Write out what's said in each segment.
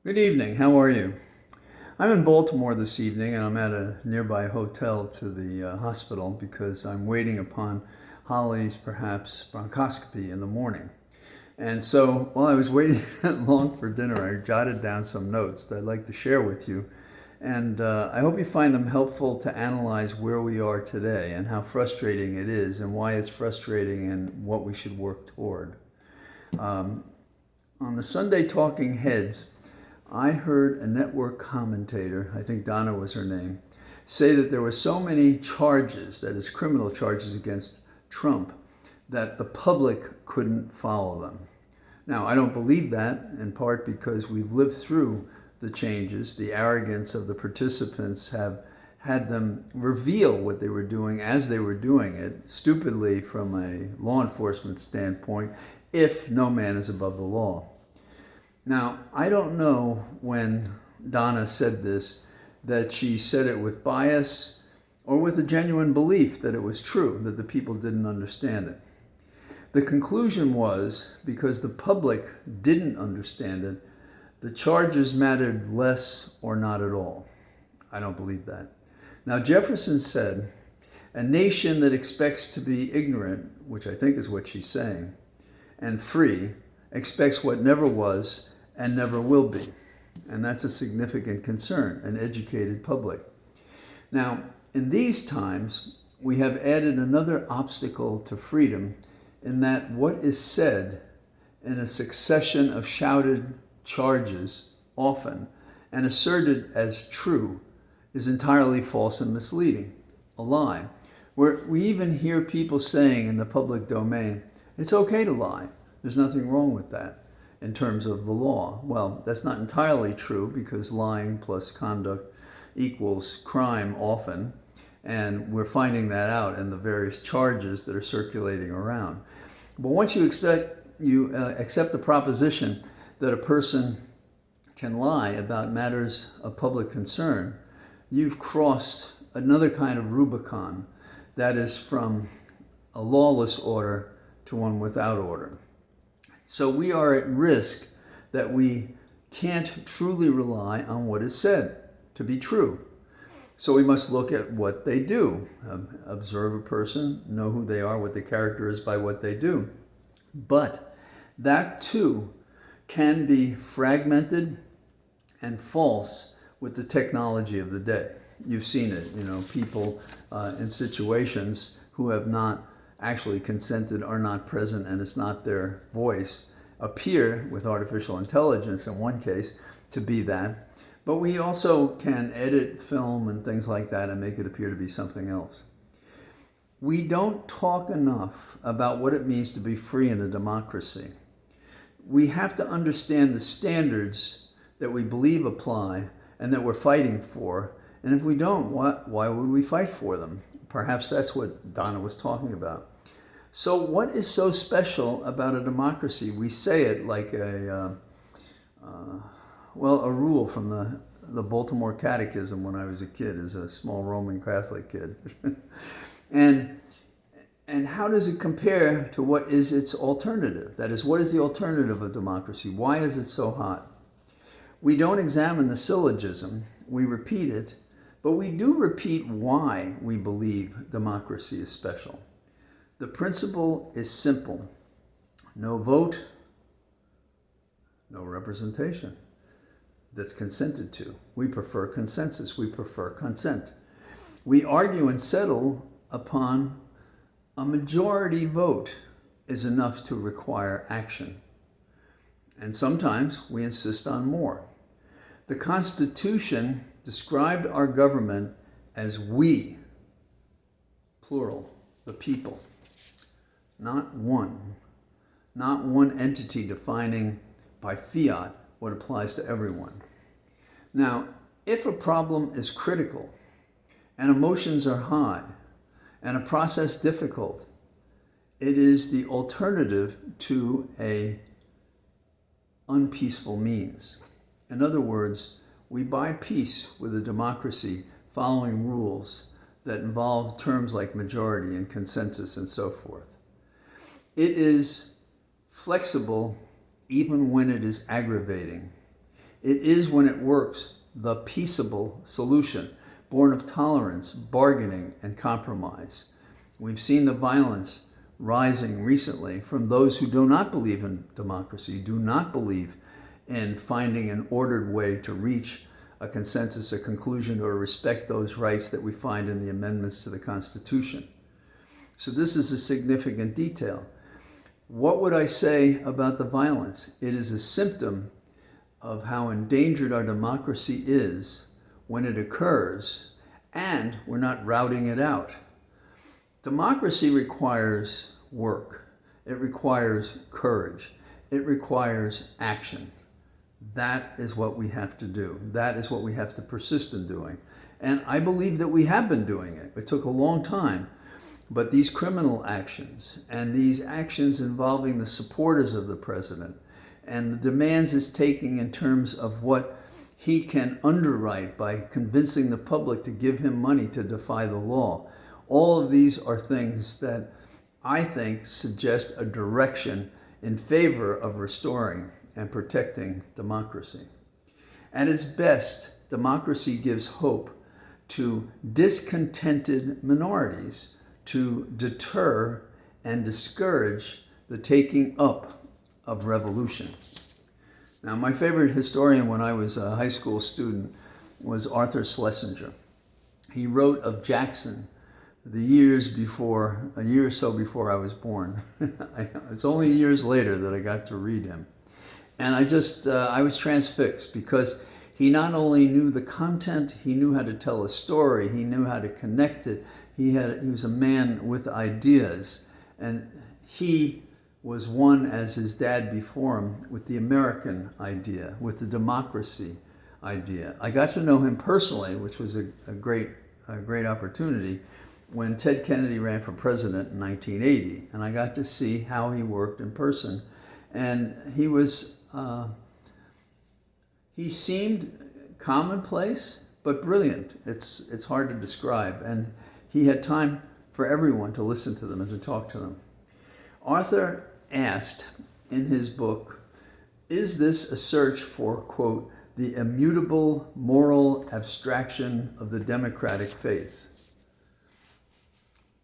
Good evening. How are you? I'm in Baltimore this evening and I'm at a nearby hotel to the hospital because I'm waiting upon Holly's perhaps bronchoscopy in the morning. And so while I was waiting that long for dinner, I jotted down some notes that I'd like to share with you. And I hope you find them helpful to analyze where we are today and how frustrating it is and why it's frustrating and what we should work toward. On the Sunday Talking Heads, I heard a network commentator, I think Donna was her name, say that there were so many charges, that is criminal charges against Trump, that the public couldn't follow them. Now, I don't believe that, in part because we've lived through the changes. The arrogance of the participants have had them reveal what they were doing as they were doing it, stupidly from a law enforcement standpoint, if no man is above the law. Now, I don't know when Donna said this, that she said it with bias or with a genuine belief that it was true, that the people didn't understand it. The conclusion was, because the public didn't understand it, the charges mattered less or not at all. I don't believe that. Now, Jefferson said, a nation that expects to be ignorant, which I think is what she's saying, and free, expects what never was and never will be. And that's a significant concern, an educated public. Now, in these times, we have added another obstacle to freedom in that what is said in a succession of shouted charges, often, and asserted as true, is entirely false and misleading, a lie. Where we even hear people saying in the public domain, it's okay to lie. There's nothing wrong with that in terms of the law. Well, that's not entirely true because lying plus conduct equals crime often, and we're finding that out in the various charges that are circulating around. But once you accept the proposition that a person can lie about matters of public concern, you've crossed another kind of Rubicon, that is from a lawless order to one without order. So we are at risk that we can't truly rely on what is said to be true. So we must look at what they do, observe a person, know who they are, what their character is by what they do. But that too can be fragmented and false with the technology of the day. You've seen it, people in situations who have not actually consented, are not present, and it's not their voice, appear with artificial intelligence in one case to be that. But we also can edit film and things like that and make it appear to be something else. We don't talk enough about what it means to be free in a democracy. We have to understand the standards that we believe apply and that we're fighting for. And if we don't, why would we fight for them? Perhaps that's what Donna was talking about. So what is so special about a democracy? We say it like a rule from the Baltimore Catechism when I was a kid, as a small Roman Catholic kid. And how does it compare to what is its alternative? That is, what is the alternative of democracy? Why is it so hot? We don't examine the syllogism, we repeat it, but we do repeat why we believe democracy is special. The principle is simple. No vote, no representation that's consented to. We prefer consensus. We prefer consent. We argue and settle upon a majority vote is enough to require action. And sometimes we insist on more. The Constitution described our government as we, plural, the people. Not one entity defining by fiat what applies to everyone. Now, if a problem is critical and emotions are high and a process difficult, it is the alternative to a unpeaceful means. In other words, we buy peace with a democracy following rules that involve terms like majority and consensus and so forth. It is flexible even when it is aggravating. It is, when it works, the peaceable solution, born of tolerance, bargaining, and compromise. We've seen the violence rising recently from those who do not believe in democracy, do not believe in finding an ordered way to reach a consensus, a conclusion, or respect those rights that we find in the amendments to the Constitution. So this is a significant detail. What would I say about the violence? It is a symptom of how endangered our democracy is when it occurs, and we're not routing it out. Democracy requires work. It requires courage. It requires action. That is what we have to do. That is what we have to persist in doing. And I believe that we have been doing it. It took a long time, but these criminal actions and these actions involving the supporters of the president and the demands it's taking in terms of what he can underwrite by convincing the public to give him money to defy the law. All of these are things that I think suggest a direction in favor of restoring and protecting democracy. At its best, democracy gives hope to discontented minorities to deter and discourage the taking up of revolution. Now, my favorite historian when I was a high school student was Arthur Schlesinger. He wrote of Jackson a year or so before I was born. It's only years later that I got to read him. And I was transfixed because he not only knew the content, he knew how to tell a story, he knew how to connect it. He was a man with ideas, and he was one, as his dad before him, with the American idea, with the democracy idea. I got to know him personally, which was a great opportunity, when Ted Kennedy ran for president in 1980, and I got to see how he worked in person. And he seemed commonplace, but brilliant. It's hard to describe. And he had time for everyone to listen to them and to talk to them. Arthur asked in his book, is this a search for, quote, the immutable moral abstraction of the democratic faith?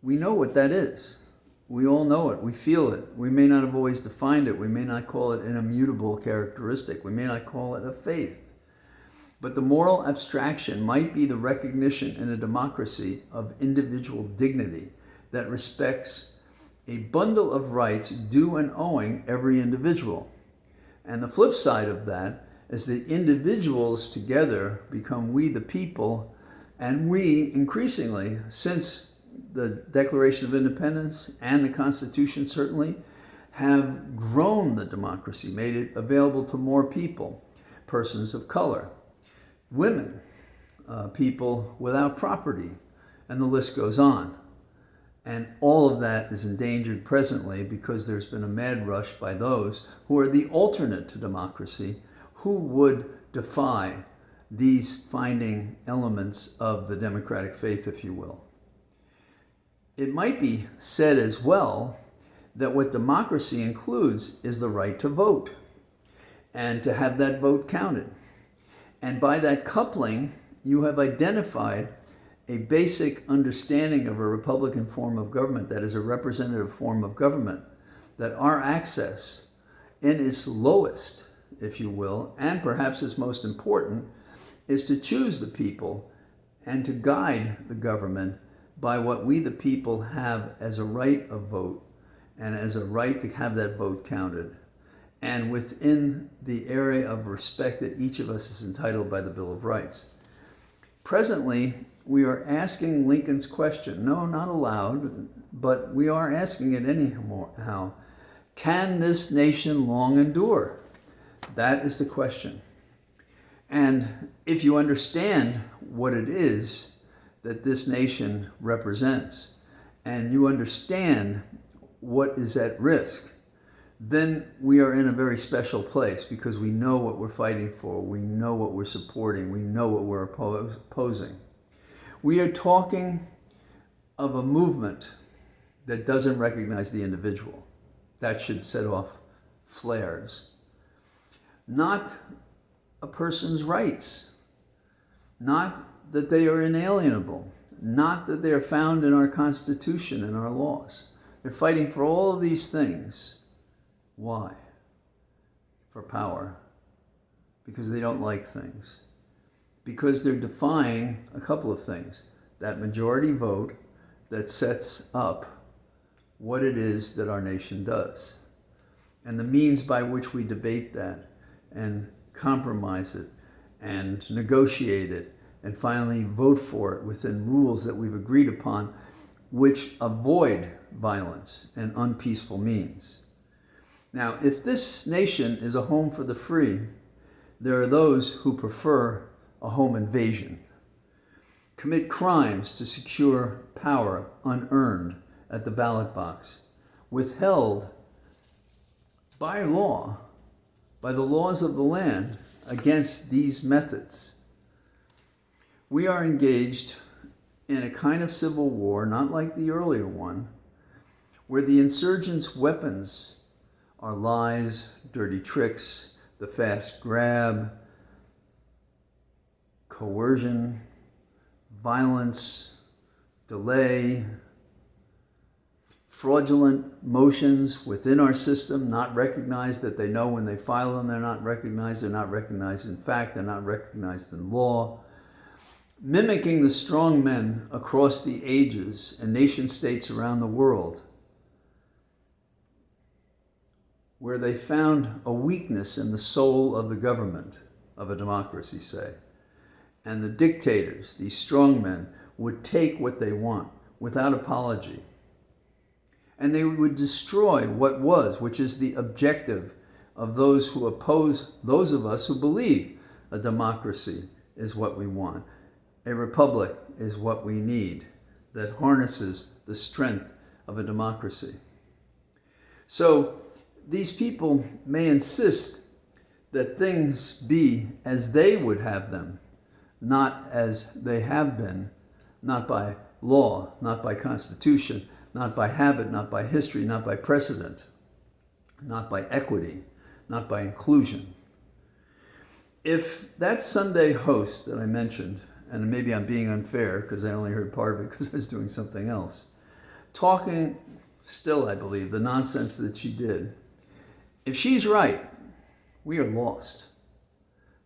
We know what that is. We all know it. We feel it. We may not have always defined it. We may not call it an immutable characteristic. We may not call it a faith. But the moral abstraction might be the recognition in a democracy of individual dignity that respects a bundle of rights due and owing every individual. And the flip side of that is the individuals together become we the people, and we increasingly, since the Declaration of Independence and the Constitution certainly, have grown the democracy, made it available to more people, persons of color, women, people without property, and the list goes on. And all of that is endangered presently because there's been a mad rush by those who are the alternate to democracy, who would defy these finding elements of the democratic faith, if you will. It might be said as well that what democracy includes is the right to vote and to have that vote counted. And by that coupling, you have identified a basic understanding of a Republican form of government that is a representative form of government, that our access in its lowest, if you will, and perhaps its most important, is to choose the people and to guide the government by what we the people have as a right of vote and as a right to have that vote counted, and within the area of respect that each of us is entitled by the Bill of Rights. Presently, we are asking Lincoln's question. No, not aloud, but we are asking it anyhow. Can this nation long endure? That is the question. And if you understand what it is that this nation represents, and you understand what is at risk, then we are in a very special place because we know what we're fighting for, we know what we're supporting, we know what we're opposing. We are talking of a movement that doesn't recognize the individual. That should set off flares. Not a person's rights, not that they are inalienable, not that they are found in our Constitution and our laws. They're fighting for all of these things. Why? For power. Because they don't like things. Because they're defying a couple of things. That majority vote that sets up what it is that our nation does. And the means by which we debate that and compromise it and negotiate it and finally vote for it within rules that we've agreed upon, which avoid violence and unpeaceful means. Now, if this nation is a home for the free, there are those who prefer a home invasion, commit crimes to secure power unearned at the ballot box, withheld by law, by the laws of the land, against these methods. We are engaged in a kind of civil war, not like the earlier one, where the insurgents' weapons are lies, dirty tricks, the fast grab, coercion, violence, delay, fraudulent motions within our system, not recognized that they know when they file them, they're not recognized in fact, they're not recognized in law, mimicking the strong men across the ages and nation states around the world, where they found a weakness in the soul of the government of a democracy, say. And the dictators, these strong men, would take what they want without apology. And they would destroy what was, which is the objective of those who oppose, those of us who believe a democracy is what we want. A republic is what we need, that harnesses the strength of a democracy. So these people may insist that things be as they would have them, not as they have been, not by law, not by constitution, not by habit, not by history, not by precedent, not by equity, not by inclusion. If that Sunday host that I mentioned, and maybe I'm being unfair because I only heard part of it because I was doing something else, talking still, I believe, the nonsense that she did, if she's right, we are lost.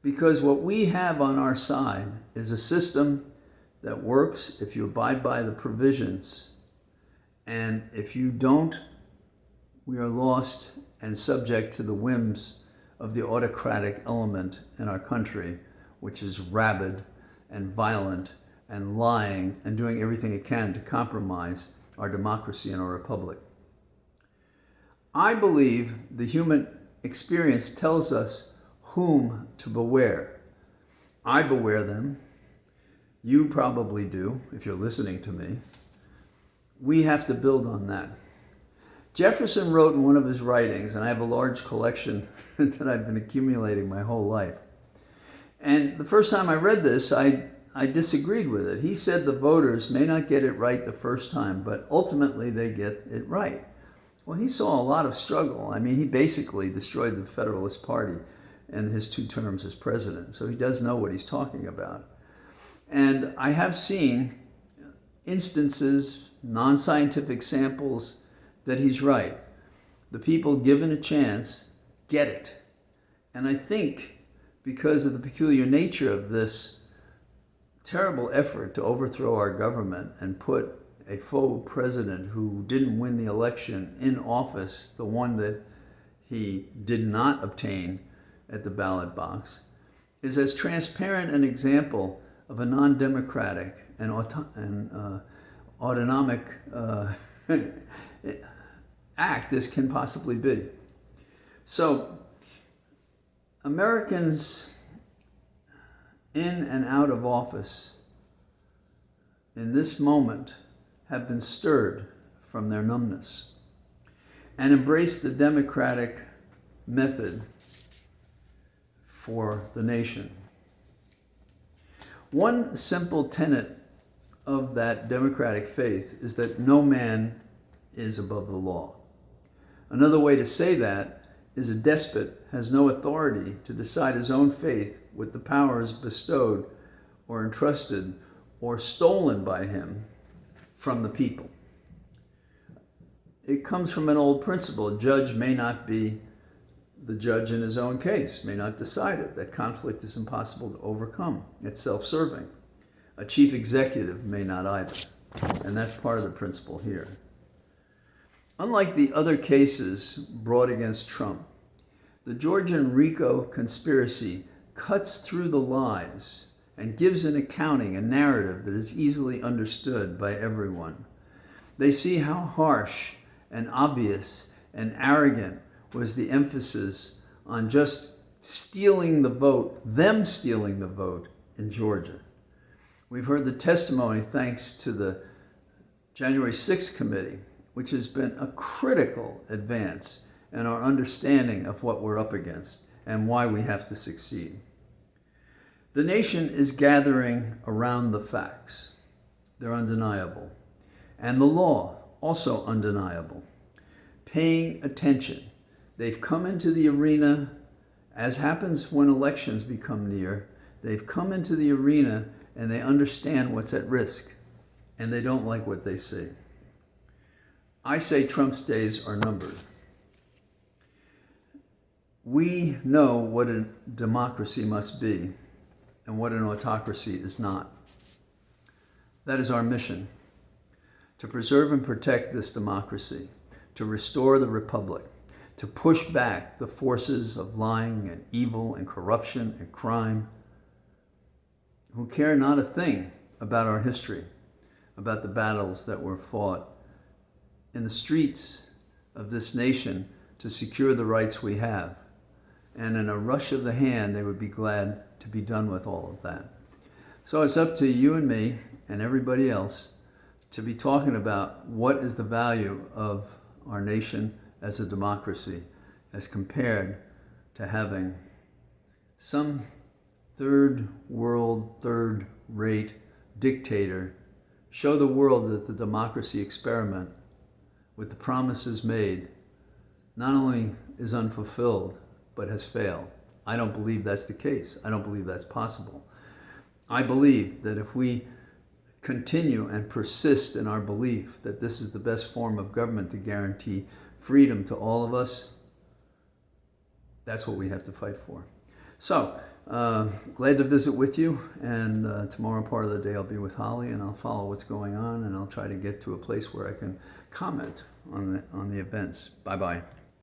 Because what we have on our side is a system that works if you abide by the provisions. And if you don't, we are lost and subject to the whims of the autocratic element in our country, which is rabid and violent and lying and doing everything it can to compromise our democracy and our republic. I believe the human experience tells us whom to beware. I beware them. You probably do, if you're listening to me. We have to build on that. Jefferson wrote in one of his writings, and I have a large collection that I've been accumulating my whole life. And the first time I read this, I disagreed with it. He said the voters may not get it right the first time, but ultimately they get it right. Well, he saw a lot of struggle. I mean, he basically destroyed the Federalist Party in his 2 terms as president. So he does know what he's talking about. And I have seen instances, non-scientific samples, that he's right. The people given a chance get it. And I think because of the peculiar nature of this terrible effort to overthrow our government and put a faux president who didn't win the election in office, the one that he did not obtain at the ballot box, is as transparent an example of a non-democratic and autonomic act as can possibly be. So Americans in and out of office in this moment have been stirred from their numbness and embraced the democratic method for the nation. One simple tenet of that democratic faith is that no man is above the law. Another way to say that is a despot, has no authority to decide his own fate with the powers bestowed or entrusted or stolen by him from the people. It comes from an old principle. A judge may not be the judge in his own case, may not decide it. That conflict is impossible to overcome. It's self-serving. A chief executive may not either. And that's part of the principle here. Unlike the other cases brought against Trump, the Georgian RICO conspiracy cuts through the lies and gives an accounting, a narrative that is easily understood by everyone. They see how harsh and obvious and arrogant was the emphasis on just stealing the vote, them stealing the vote in Georgia. We've heard the testimony thanks to the January 6th committee, which has been a critical advance in our understanding of what we're up against and why we have to succeed. The nation is gathering around the facts. They're undeniable. And the law, also undeniable. Paying attention. They've come into the arena, as happens when elections become near, they've come into the arena and they understand what's at risk, and they don't like what they see. I say Trump's days are numbered. We know what a democracy must be and what an autocracy is not. That is our mission, to preserve and protect this democracy, to restore the republic, to push back the forces of lying and evil and corruption and crime, who care not a thing about our history, about the battles that were fought in the streets of this nation to secure the rights we have. And in a rush of the hand, they would be glad to be done with all of that. So it's up to you and me and everybody else to be talking about what is the value of our nation as a democracy as compared to having some third world, third-rate dictator show the world that the democracy experiment with the promises made not only is unfulfilled, but has failed. I don't believe that's the case. I don't believe that's possible. I believe that if we continue and persist in our belief that this is the best form of government to guarantee freedom to all of us, that's what we have to fight for. So, glad to visit with you, and tomorrow part of the day I'll be with Holly and I'll follow what's going on, and I'll try to get to a place where I can comment on the events. Bye-bye.